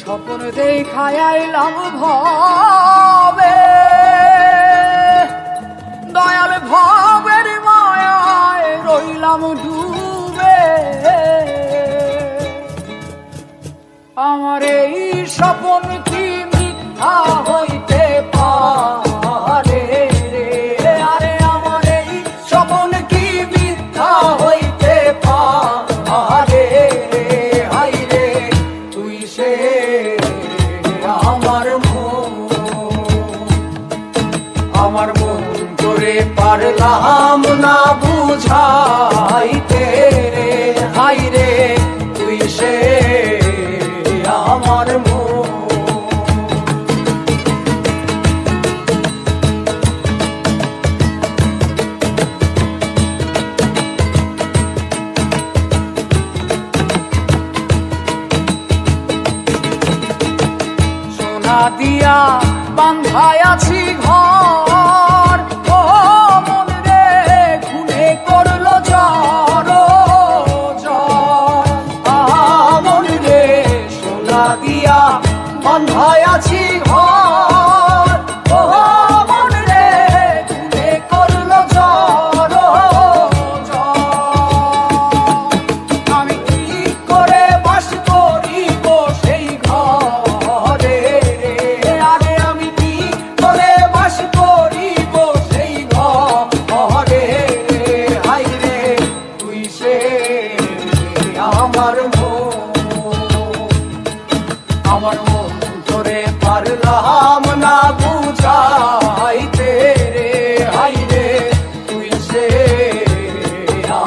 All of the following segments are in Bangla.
স্বপ্ন দেখায় আইলাম ভবে, দয়াল ভবের মায়ায় রইলাম ডুবে। আমার এই স্বপ্ন কি মিথ্যা হইতে পারে রে? আরে আমার এই স্বপ্ন কি মিথ্যা হইতে পারে রে? হাই রে তুই সে আমার মন করে পারলাম না বুঝাইতে রে। হাই রে তুই সে আমার মন। সোনা দিয়া বান্ধায় আছি ঘর, ও মন রে খুনে করলো জ্বর মন রে। সোনা দিয়া বান্ধায় আছি ঘর, ও মন রে খুনে করলো জ্বর। আমি কি করে বাস করিব সেই ঘরে রে? আরে আমি কি করে বাস করিব সেই ঘরে রে? হাই রে তুই সে আমার মন তোরে পারলাম না বুঝাইতে রে। হাই রে তুই সে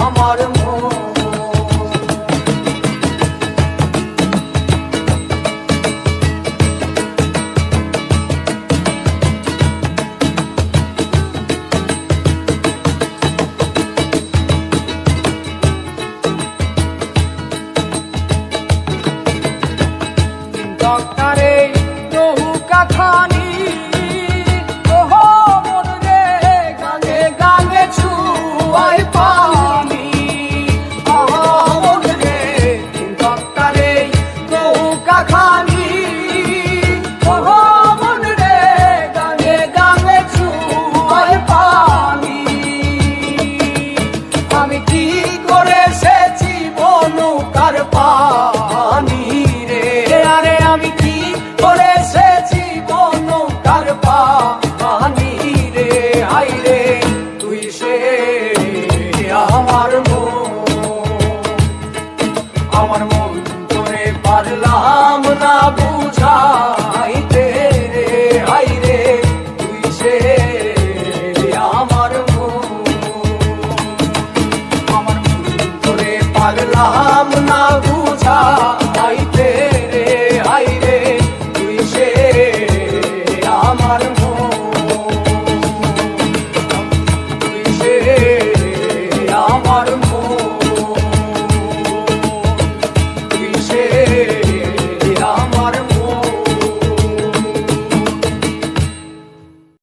আমার মন। ডক্টরে নৌকা খানি, ওহ মন রে গাঙে গাঙে ছুয়ায় পানি। মন রে ডক্টরে নৌকা খানি, ওহ মন রে গাঙে গাঙে ছুয়ায় পানি। আমি কি করে সেছি নৌকার পানি রে? আরে আমি কি করে সেছি নৌকার পানি রে? হাই রে তুই সে আমার মন তোরে পারলাম না বুঝাইতে রে। হাই রে তুই সে আমার মন তোরে পারলাম না বুঝা